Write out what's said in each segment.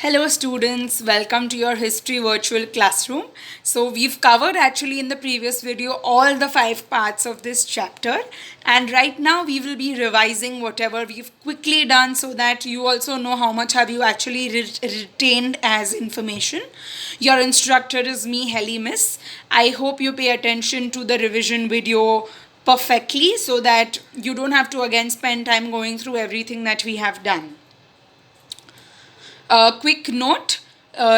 Hello students, welcome to your history virtual classroom. So we've covered actually in the previous video all the 5 parts of this chapter, and right now we will be revising whatever we've quickly done so that you also know how much have you actually retained as information. Your instructor is me, Helly Miss. I hope you pay attention to the revision video perfectly so that you don't have to again spend time going through everything that we have done. A quick note,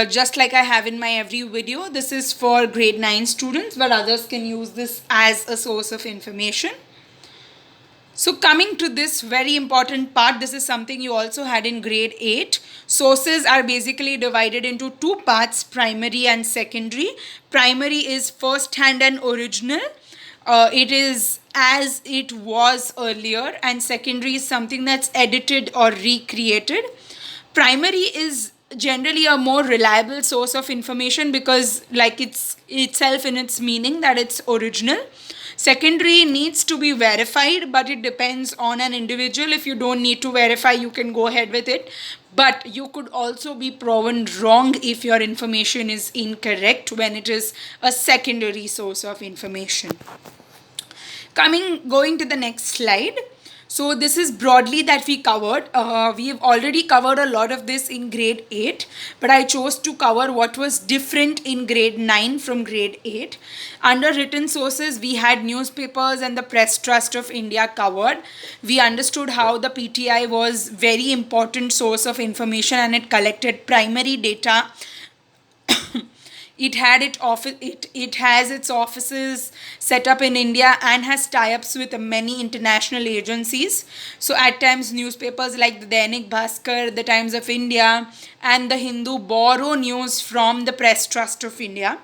just like I have in my every video, this is for grade 9 students, but others can use this as a source of information. So coming to this very important part, this is something you also had in grade 8. Sources are basically divided into 2 parts, primary and secondary. Primary is first hand and original. It is as it was earlier, and secondary is something that's edited or recreated. Primary is generally a more reliable source of information because like it's itself in its meaning that it's original. Secondary needs to be verified, but it depends on an individual. If you don't need to verify, you can go ahead with it, but you could also be proven wrong if your information is incorrect when it is a secondary source of information. Going to the next slide. So this is broadly that we covered. We have already covered a lot of this in grade 8, but I chose to cover what was different in grade 9 from grade 8. Under written sources, we had newspapers and the Press Trust of India covered. We understood how the PTI was very important source of information and it collected primary data. It has its offices set up in India and has tie-ups with many international agencies. So at times newspapers like the Dainik Bhaskar, the Times of India and the Hindu borrow news from the Press Trust of India.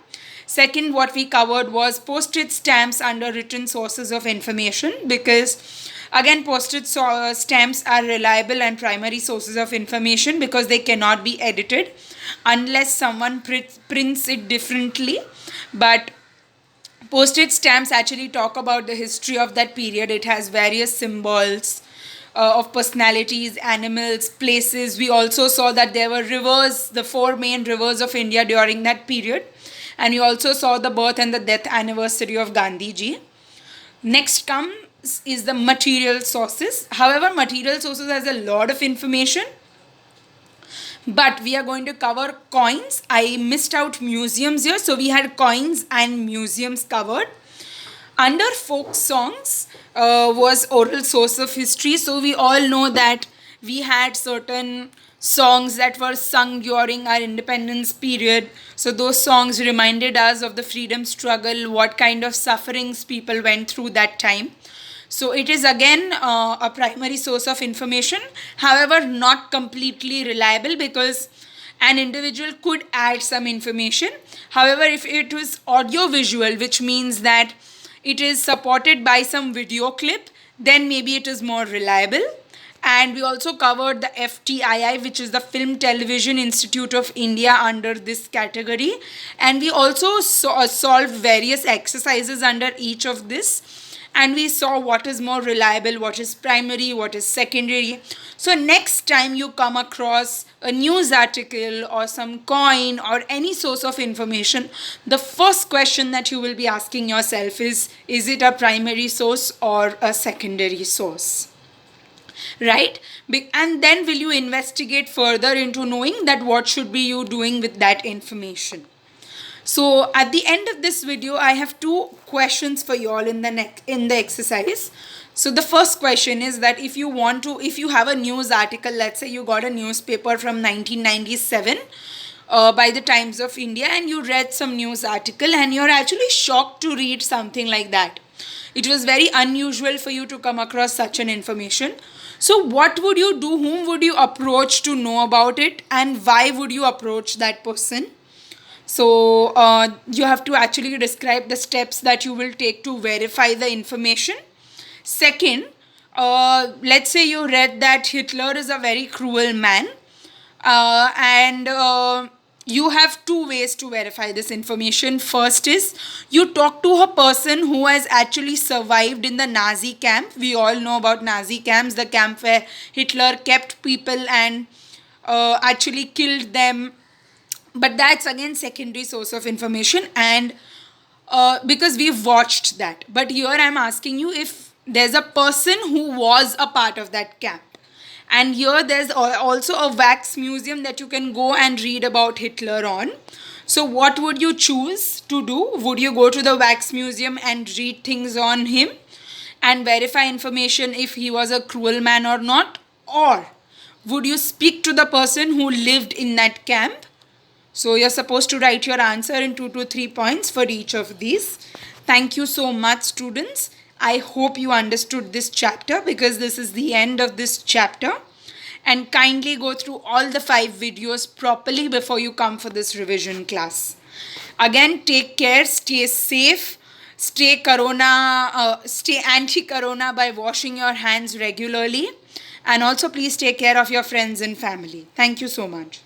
Second, what we covered was postage stamps under written sources of information, because again postage stamps are reliable and primary sources of information because they cannot be edited unless someone prints it differently. But postage stamps actually talk about the history of that period. It has various symbols of personalities, animals, places. We also saw that there were rivers, the 4 main rivers of India during that period. And we also saw the birth and the death anniversary of Gandhiji. Next comes is the material sources. However, material sources has a lot of information, but we are going to cover coins. I missed out museums here, so we had coins and museums covered. Under folk songs was oral source of history. So we all know that we had certain songs that were sung during our independence period. So those songs reminded us of the freedom struggle, what kind of sufferings people went through that time. So it is again a primary source of information, however not completely reliable because an individual could add some information. However, if it was audio visual, which means that it is supported by some video clip, then maybe it is more reliable. And we also covered the FTII, which is the Film Television Institute of India, under this category. And we also solved various exercises under each of this. And we saw what is more reliable, what is primary, what is secondary. So next time you come across a news article or some coin or any source of information, the first question that you will be asking yourself is it a primary source or a secondary source? Right? And then will you investigate further into knowing that what should be you doing with that information. So at the end of this video, I have 2 questions for you all in the exercise. So the first question is that if you have a news article, let's say you got a newspaper from 1997 by the Times of India, and you read some news article and you're actually shocked to read something like that. It was very unusual for you to come across such an information. So what would you do? Whom would you approach to know about it? And why would you approach that person? So you have to actually describe the steps that you will take to verify the information. Second, let's say you read that Hitler is a very cruel man, and you have 2 ways to verify this information. First is you talk to a person who has actually survived in the Nazi camp. We all know about Nazi camps, the camp where Hitler kept people and actually killed them, but that's again secondary source of information, and because we've watched that. But here I'm asking you if there's a person who was a part of that camp, and here there's also a wax museum that you can go and read about Hitler on. So what would you choose to do? Would you go to the wax museum and read things on him and verify information if he was a cruel man or not, or would you speak to the person who lived in that camp? So you're supposed to write your answer in 2 to 3 points for each of these. Thank you so much, students. I hope you understood this chapter, because this is the end of this chapter. And kindly go through all the 5 videos properly before you come for this revision class. Again, take care, stay safe, stay anti-corona by washing your hands regularly. And also please take care of your friends and family. Thank you so much.